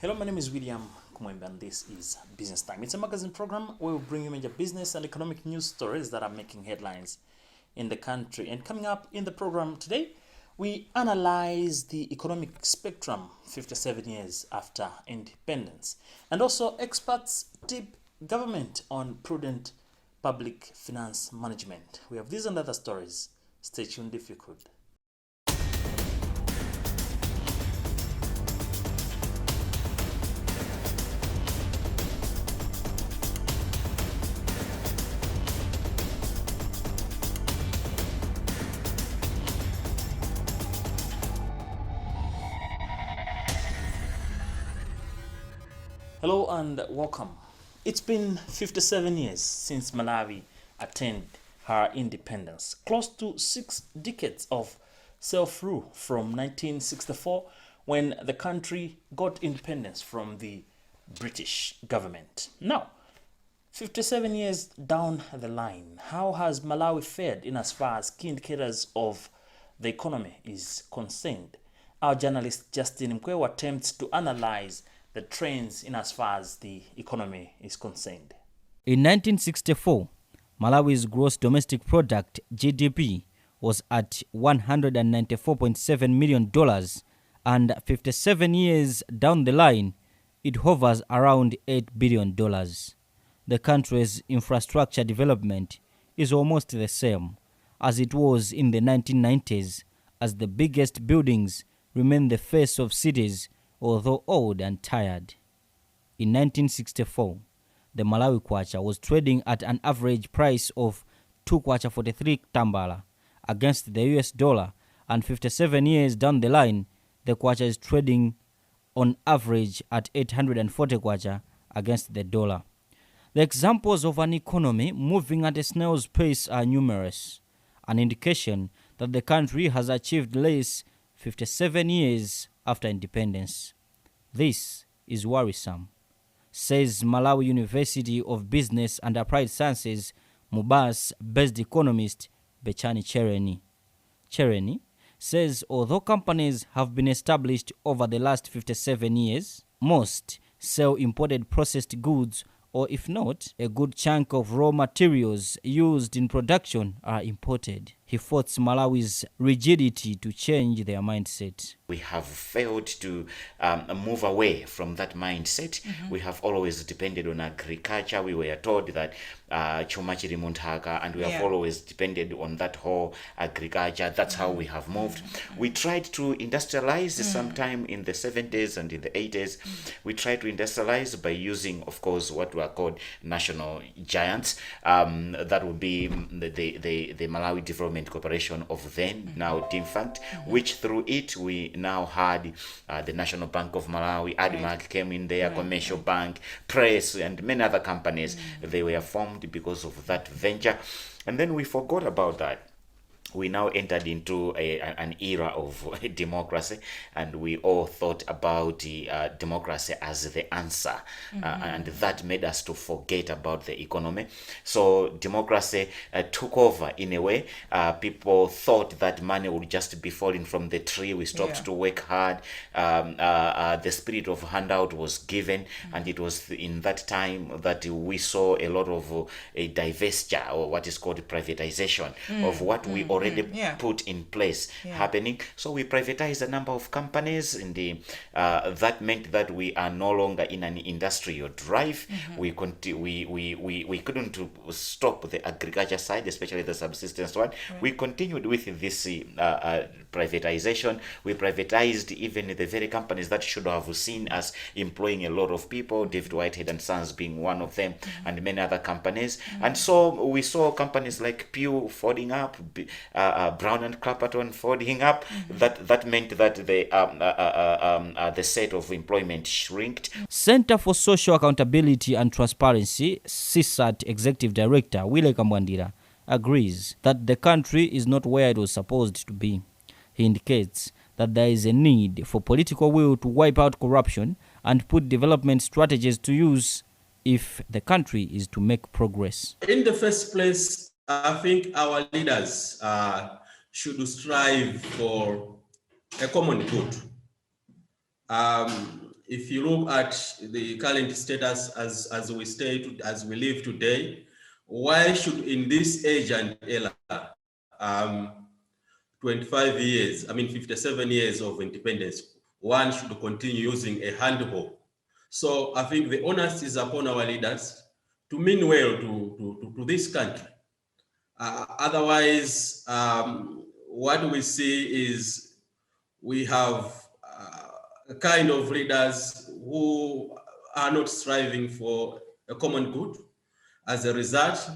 Hello, my name is William Kumwembe and this is Business Time. It's a magazine program where we bring you major business and economic news stories that are making headlines in the country. And coming up in the program today, we analyze the economic spectrum 57 years after independence. And also experts tip government on prudent public finance management. We have these and other stories. Stay tuned if you could. Hello and welcome. It's been 57 years since Malawi attained her independence, close to 6 decades of self-rule from 1964 when the country got independence from the British government. Now, 57 years down the line, how has Malawi fared in as far as key indicators of the economy is concerned? Our journalist Justin Mkwewa attempts to analyze the trends in as far as the economy is concerned. In 1964, Malawi's gross domestic product (GDP) was at $194.7 million, and 57 years down the line, it hovers around $8 billion. The country's infrastructure development is almost the same as it was in the 1990s, as the biggest buildings remain the face of cities, although old and tired. In 1964, the Malawi kwacha was trading at an average price of 2 kwacha 43 tambala against the US dollar, and 57 years down the line, the kwacha is trading on average at 840 kwacha against the dollar. The examples of an economy moving at a snail's pace are numerous, an indication that the country has achieved less 57 years after independence. This is worrisome, says Malawi University of Business and Applied Sciences MUBAS-based economist Bechani Chereni. Chereni says although companies have been established over the last 57 years, most sell imported processed goods, or if not, a good chunk of raw materials used in production are imported. He faults Malawi's rigidity to change their mindset. We have failed to move away from that mindset. We have always depended on agriculture. We were told that chuma chiri muntaka, and we have always depended on that whole agriculture. That's how we have moved. We tried to industrialize sometime in the 70s and in the 80s. We tried to industrialize by using, of course, what were called national giants. That would be the Malawi Development Corporation of then, now defunct, which through it we now had the National Bank of Malawi, ADMAC came in there, Commercial Bank, Press, and many other companies. They were formed because of that venture. And then we forgot about that. We now entered into an era of democracy, and we all thought about democracy as the answer, and that made us to forget about the economy. So democracy took over in a way. People thought that money would just be falling from the tree. We stopped to work hard. The spirit of handout was given, and it was in that time that we saw a lot of a divestiture, or what is called privatization, of what we already put in place happening. So we privatized a number of companies, and that meant that we are no longer in an industrial drive. We couldn't stop the agriculture side, especially the subsistence one. We continued with this privatization. We privatized even the very companies that should have seen us employing a lot of people, David Whitehead and Sons being one of them, and many other companies. And so we saw companies like Pew folding up, Brown and Clapperton folding up. That meant that the set of employment shrinked. Center for Social Accountability and Transparency, CSAT Executive Director Wile Kamwandira agrees that the country is not where it was supposed to be. He indicates that there is a need for political will to wipe out corruption and put development strategies to use if the country is to make progress. In the first place, I think our leaders should strive for a common good. if you look at the current status as we live today, why should in this age and era, 25 years, 57 years of independence, one should continue using a handball? So I think the onus is upon our leaders to mean well to this country. Otherwise, what we see is we have a kind of leaders who are not striving for a common good. As a result,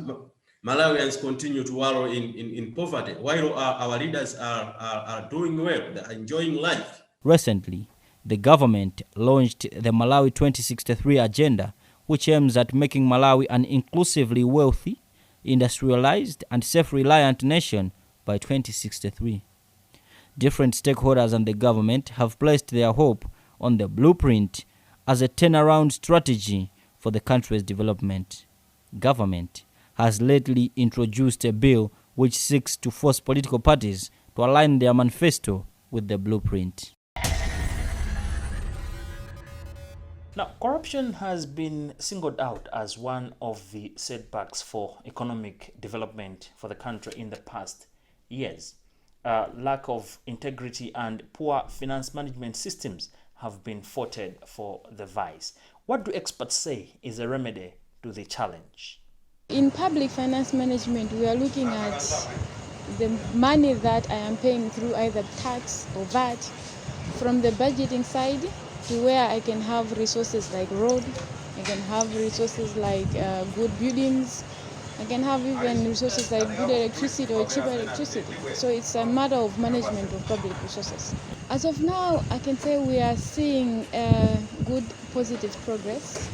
Malawians continue to wallow in poverty, while our leaders are doing well, they're enjoying life. Recently, the government launched the Malawi 2063 agenda, which aims at making Malawi an inclusively wealthy, industrialized, and self-reliant nation by 2063. Different stakeholders and the government have placed their hope on the blueprint as a turnaround strategy for the country's development. Government has lately introduced a bill which seeks to force political parties to align their manifesto with the blueprint. Now, corruption has been singled out as one of the setbacks for economic development for the country in the past years. Lack of integrity and poor finance management systems have been faulted for the vice. What do experts say is a remedy to the challenge? In public finance management, we are looking at the money that I am paying through either tax or VAT, from the budgeting side to where I can have resources like road, I can have resources like good buildings, I can have even resources like good electricity or cheaper electricity. So it's a matter of management of public resources. As of now, I can say we are seeing good positive progress,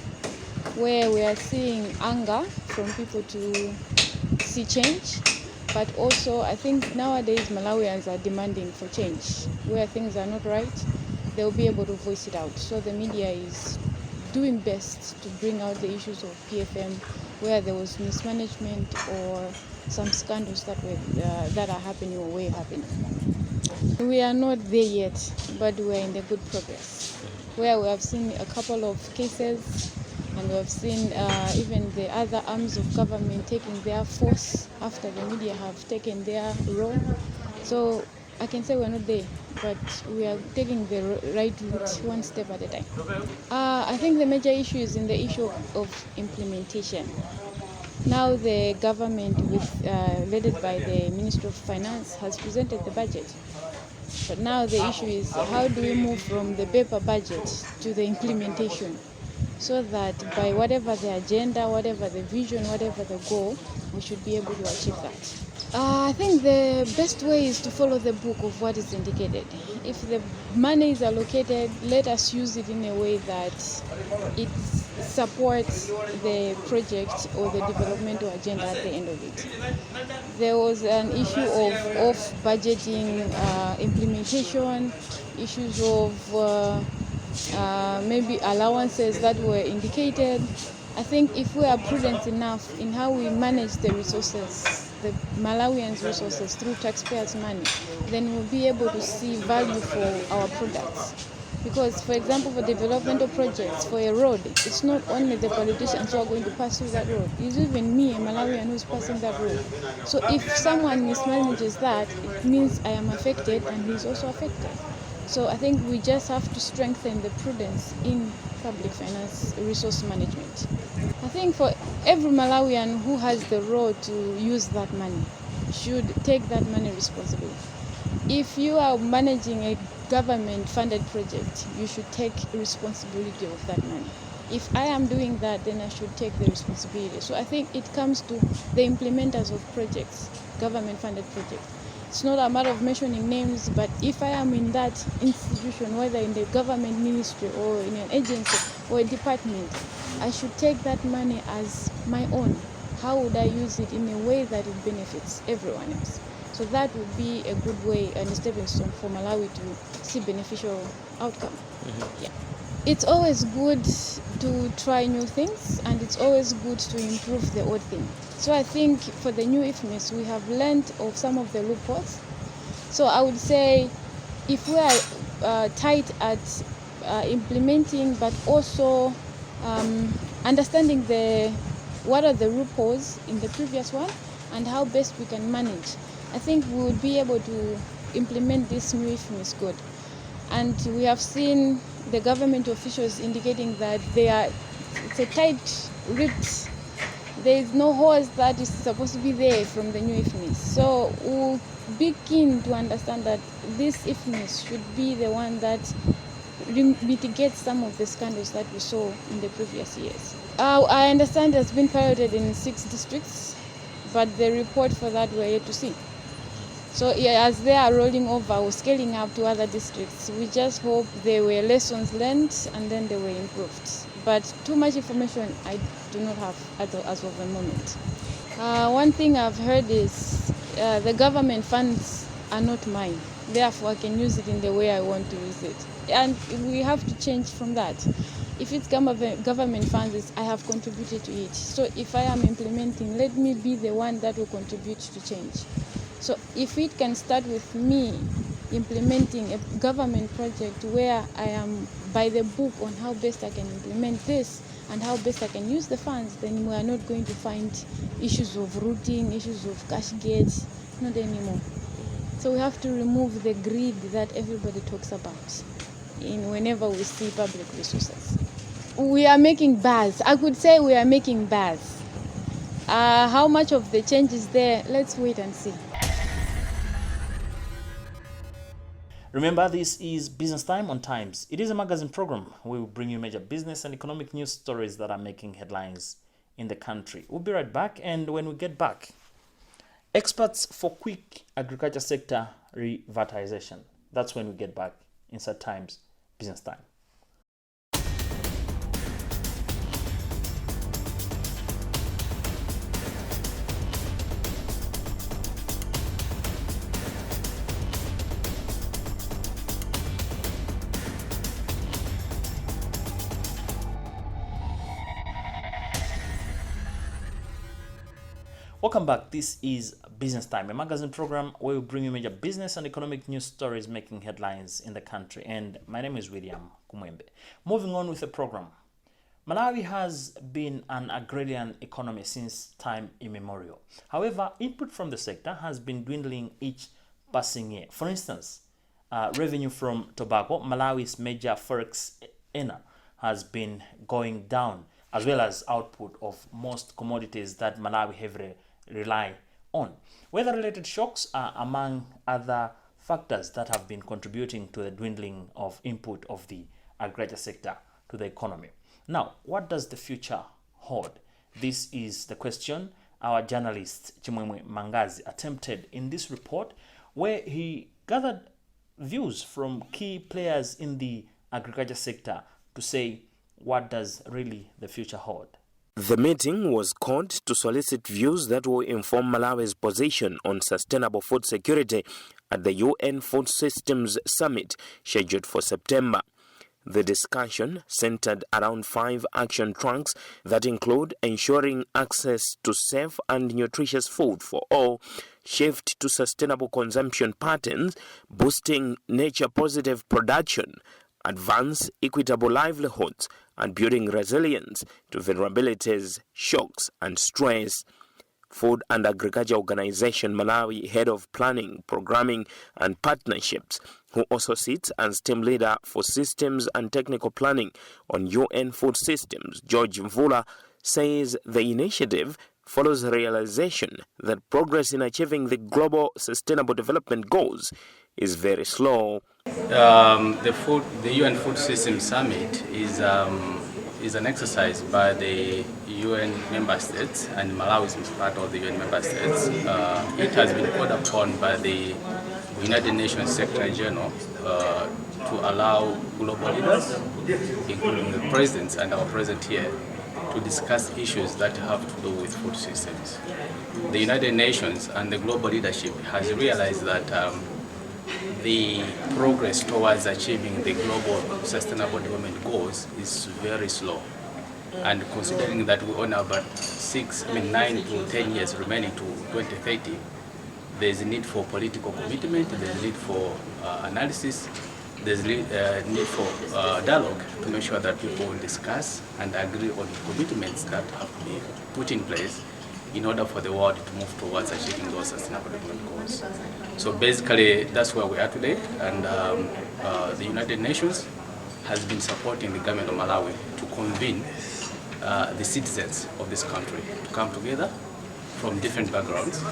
where we are seeing anger from people to see change. But also, I think nowadays Malawians are demanding for change. Where things are not right, they'll be able to voice it out. So the media is doing best to bring out the issues of PFM, where there was mismanagement or some scandals that are happening or were happening. We are not there yet, but we are in the good progress, where we have seen a couple of cases, and we have seen even the other arms of government taking their force after the media have taken their role. So I can say we're not there, but we are taking the right route one step at a time. I think the major issue is in the issue of implementation. Now the government, led by the Ministry of Finance, has presented the budget. But now the issue is how do we move from the paper budget to the implementation, so that by whatever the agenda, whatever the vision, whatever the goal, we should be able to achieve that. I think the best way is to follow the book of what is indicated. If the money is allocated, let us use it in a way that it supports the project or the developmental agenda at the end of it. There was an issue of budgeting, implementation, issues of maybe allowances that were indicated. I think if we are prudent enough in how we manage the resources, the Malawians' resources through taxpayers' money, then we'll be able to see value for our products. Because, for example, for developmental projects, for a road, it's not only the politicians who are going to pass through that road. It's even me, a Malawian, who's passing that road. So if someone mismanages that, it means I am affected and he's also affected. So I think we just have to strengthen the prudence in public finance resource management. I think for every Malawian who has the role to use that money should take that money responsibly. If you are managing a government-funded project, you should take responsibility of that money. If I am doing that, then I should take the responsibility. So I think it comes to the implementers of projects, government-funded projects. It's not a matter of mentioning names, but if I am in that institution, whether in the government ministry or in an agency or a department, I should take that money as my own. How would I use it in a way that it benefits everyone else? So that would be a good way and a stepping stone for Malawi to see beneficial outcome. Mm-hmm. Yeah. It's always good to try new things, and it's always good to improve the old thing. So I think for the new IFMIS, we have learned of some of the loopholes. So I would say if we are tight at implementing, but also understanding what are the loopholes in the previous one and how best we can manage. I think we would be able to implement this new IFMIS code. And we have seen the government officials indicating that it's a tight-ripped. There is no hose that is supposed to be there from the new IFMIS. So we'll be keen to understand that this IFMIS should be the one that mitigates some of the scandals that we saw in the previous years. I understand it's been piloted in 6 districts, but the report for that we're yet to see. So yeah, as they are rolling over or scaling up to other districts, we just hope there were lessons learned and then they were improved. But too much information I do not have as of the moment. One thing I've heard is the government funds are not mine. Therefore, I can use it in the way I want to use it. And we have to change from that. If it's government funds, I have contributed to it. So if I am implementing, let me be the one that will contribute to change. So if it can start with me implementing a government project where I am by the book on how best I can implement this and how best I can use the funds, then we are not going to find issues of routing, issues of cash gates, not anymore. So we have to remove the greed that everybody talks about whenever we see public resources. We are making buzz. I could say we are making buzz. How much of the change is there? Let's wait and see. Remember, this is Business Time on Times. It is a magazine program. We will bring you major business and economic news stories that are making headlines in the country. We'll be right back, and when we get back, experts for quick agriculture sector revitalization. That's when we get back inside Times Business Time. Welcome back. This is Business Time, a magazine program where we bring you major business and economic news stories making headlines in the country. And my name is William Kumwembe. Moving on with the program. Malawi has been an agrarian economy since time immemorial. However, input from the sector has been dwindling each passing year. For instance, revenue from tobacco, Malawi's major forex earner, has been going down, as well as output of most commodities that Malawi heavily rely on. Weather-related shocks are among other factors that have been contributing to the dwindling of input of the agriculture sector to the economy. Now, what does the future hold? This is the question our journalist Chimwemwe Mangazi attempted in this report, where he gathered views from key players in the agriculture sector to say, what does really the future hold? The meeting was called to solicit views that will inform Malawi's position on sustainable food security at the UN Food Systems Summit scheduled for September. The discussion centered around 5 action tracks that include ensuring access to safe and nutritious food for all, shift to sustainable consumption patterns, boosting nature-positive production, advance equitable livelihoods, and building resilience to vulnerabilities, shocks, and stress. Food and Agriculture Organization Malawi Head of Planning, Programming, and Partnerships, who also sits as team leader for systems and technical planning on UN Food Systems, George Mvula, says the initiative follows the realization that progress in achieving the global sustainable development goals is very slow. The UN Food Systems Summit is an exercise by the UN member states, and Malawi is part of the UN member states. It has been called upon by the United Nations Secretary General to allow global leaders, including the presidents and our president here, to discuss issues that have to do with food systems. The United Nations and the global leadership has realized that the progress towards achieving the global sustainable development goals is very slow. And considering that we only have about 9 to 10 years remaining to 2030, there's a need for political commitment, there's a need for analysis, there's need for dialogue to make sure that people will discuss and agree on commitments that have to be put in place in order for the world to move towards achieving those sustainable development goals. So basically, that's where we are today, and the United Nations has been supporting the government of Malawi to convene the citizens of this country to come together from different backgrounds,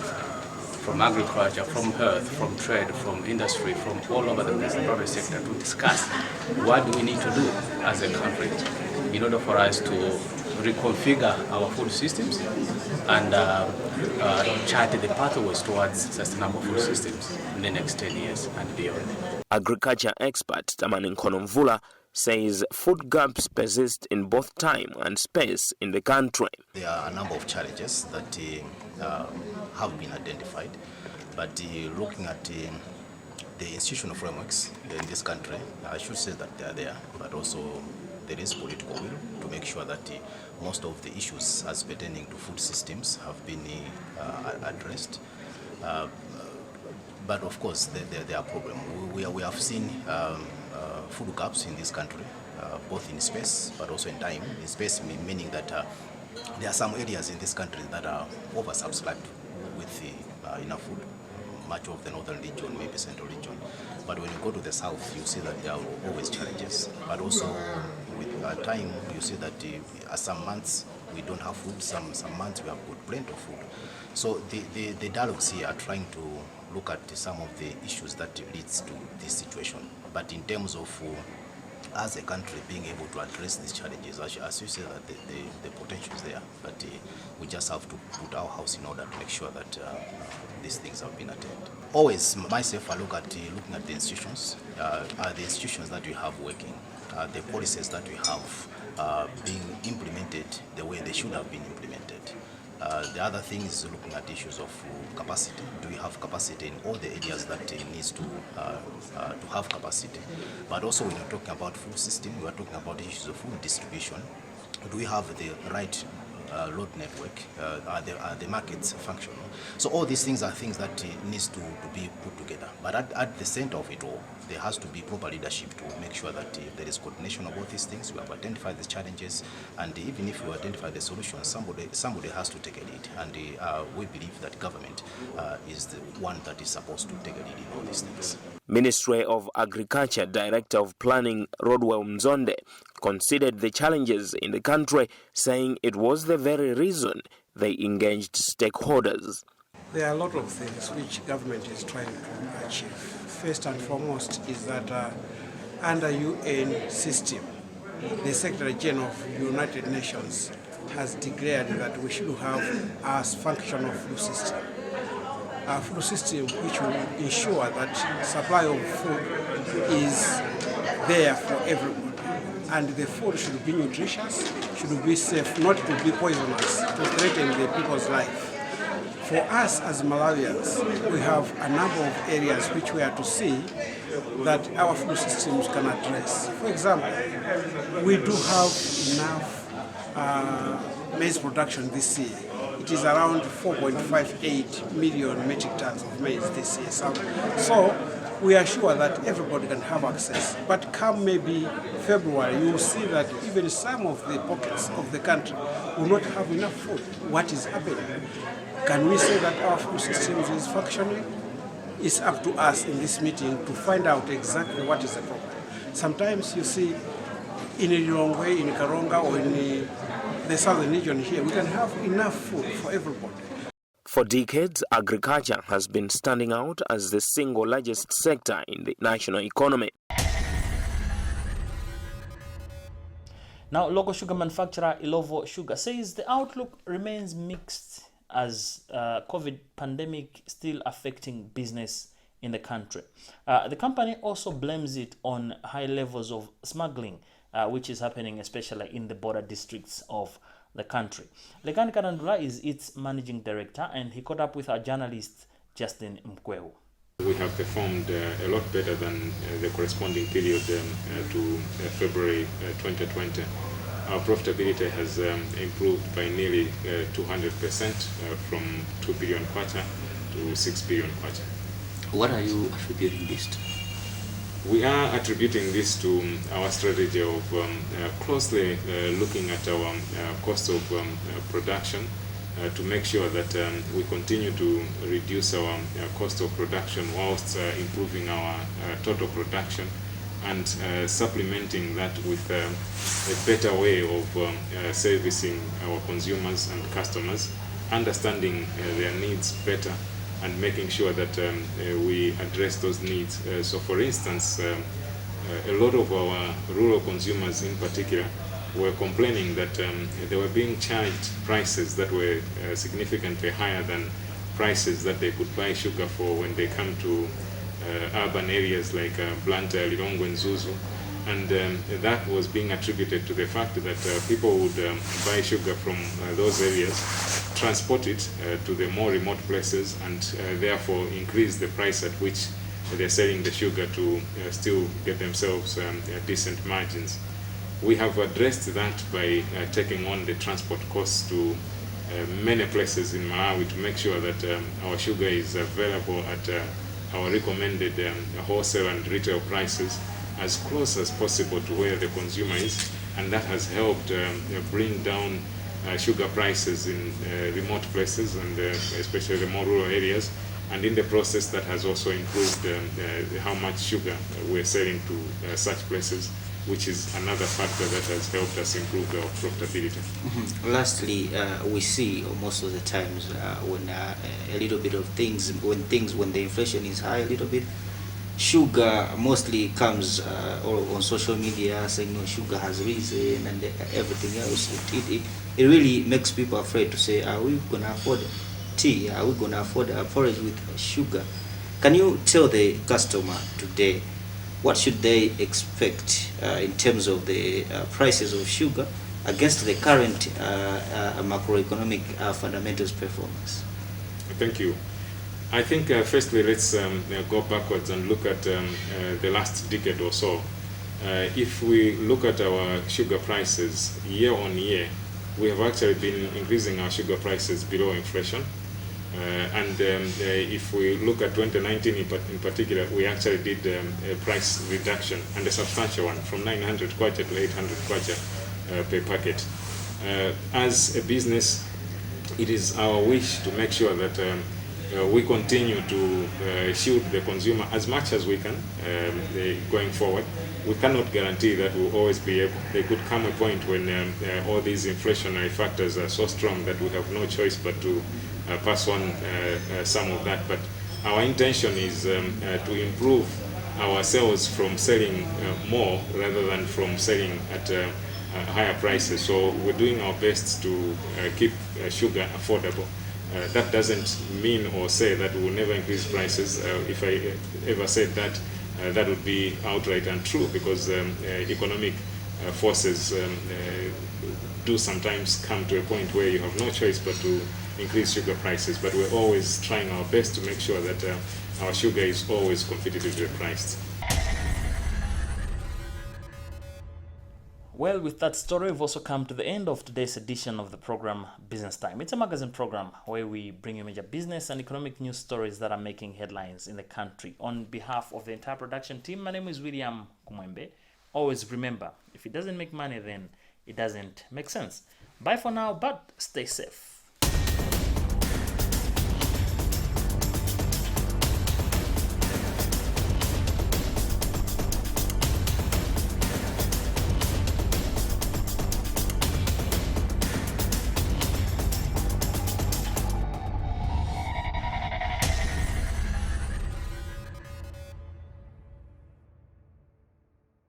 from agriculture, from health, from trade, from industry, from all over the place, the private sector, to discuss what do we need to do as a country in order for us to reconfigure our food systems and chart the pathways towards sustainable food systems in the next 10 years and beyond. Agriculture expert Tamani Nkonomvula says food gaps persist in both time and space in the country. There are a number of challenges that have been identified, but looking at the institutional frameworks in this country, I should say that they are there, but also there is political will to make sure that most of the issues as pertaining to food systems have been addressed. But of course, there are problems. We have seen food gaps in this country, both in space but also in time. In space meaning that there are some areas in this country that are oversubscribed with enough food. Much of the northern region, maybe central region. But when you go to the south, you see that there are always challenges. But also with time, you see that some months we don't have food, some months we have got plenty of food. So the dialogues here are trying to look at some of the issues that leads to this situation. But in terms of as a country being able to address these challenges, as you say, that the potential is there, but we just have to put our house in order to make sure that these things have been attended. Always, myself, I look at looking at the institutions. Are the institutions that we have working? Are the policies that we have being implemented the way they should have been implemented? The other thing is looking at issues of capacity. Do we have capacity in all the areas that needs to have capacity? But also when you're talking about food system, we are talking about issues of food distribution. Do we have the right load network? Are the markets functional? So all these things are things that needs to be put together. But at the center of it all, there has to be proper leadership to make sure that there is coordination of all these things. We have identified the challenges, and even if we identify the solutions, somebody has to take a lead. And we believe that government is the one that is supposed to take a lead in all these things. Ministry of Agriculture Director of Planning Rodwell Mzonde considered the challenges in the country, saying it was the very reason they engaged stakeholders. There are a lot of things which government is trying to achieve. First and foremost is that under UN system, the Secretary General of the United Nations has declared that we should have a functional food system. A food system which will ensure that supply of food is there for everyone. And the food should be nutritious, should be safe, not to be poisonous, to threaten the people's life. For us as Malawians, we have a number of areas which we are to see that our food systems can address. For example, we do have enough maize production this year. It is around 4.58 million metric tons of maize this year. So we are sure that everybody can have access. But come maybe February, you will see that even some of the pockets of the country will not have enough food. What is happening? Can we say that our food systems is functioning? It's up to us in this meeting to find out exactly what is the problem. Sometimes you see in Lilongwe, in Karonga, or in the southern region here, we can have enough food for everybody. For decades, agriculture has been standing out as the single largest sector in the national economy. Now, local sugar manufacturer Ilovo Sugar says the outlook remains mixed as COVID pandemic still affecting business in the country. The company also blames it on high levels of smuggling, which is happening especially in the border districts of the country. Lekani Karandula is its managing director, and he caught up with our journalist Justin Mkweu. We have performed a lot better than the corresponding period to February 2020. Our profitability has improved by nearly 200% from 2 billion kwacha to 6 billion kwacha. What are you attributing this to? We are attributing this to our strategy of closely looking at our cost of production to make sure that we continue to reduce our cost of production whilst improving our total production, and supplementing that with a better way of servicing our consumers and customers, understanding their needs better, and making sure that we address those needs. So for instance, a lot of our rural consumers in particular were complaining that they were being charged prices that were significantly higher than prices that they could buy sugar for when they come to urban areas like Blantyre, Lilongwe, and Zuzu. And that was being attributed to the fact that people would buy sugar from those areas, transport it to the more remote places, and therefore increase the price at which they're selling the sugar to still get themselves decent margins. We have addressed that by taking on the transport costs to many places in Malawi to make sure that our sugar is available at our recommended wholesale and retail prices as close as possible to where the consumer is, and that has helped bring down sugar prices in remote places, and especially the more rural areas, and in the process that has also improved how much sugar we're selling to such places, which is another factor that has helped us improve our profitability. Lastly, we see most of the times when a little bit of things, when the inflation is high a little bit, sugar mostly comes on social media saying, no, sugar has risen and everything else. It really makes people afraid to say, are we going to afford tea? Are we going to afford a porridge with sugar? Can you tell the customer today what should they expect in terms of the prices of sugar against the current macroeconomic fundamentals performance? Thank you. I think firstly let's go backwards and look at the last decade or so. If we look at our sugar prices year on year, we have actually been increasing our sugar prices below inflation. And if we look at 2019 in particular, we actually did a price reduction, and a substantial one, from 900 kwacha to 800 kwacha per packet. As a business, it is our wish to make sure that we continue to shield the consumer as much as we can going forward. We cannot guarantee that we'll always be able. There could come a point when all these inflationary factors are so strong that we have no choice but to pass on some of that. But our intention is to improve our sales from selling more rather than from selling at higher prices. So we're doing our best to keep sugar affordable. That doesn't mean or say that we will never increase prices. If I ever said that, that would be outright untrue, because economic forces do sometimes come to a point where you have no choice but to increase sugar prices. But we're always trying our best to make sure that our sugar is always competitively priced. Well, with that story, we've also come to the end of today's edition of the program Business Time. It's a magazine program where we bring you major business and economic news stories that are making headlines in the country. On behalf of the entire production team, my name is William Kumwembe. Always remember, if it doesn't make money, then it doesn't make sense. Bye for now, but stay safe.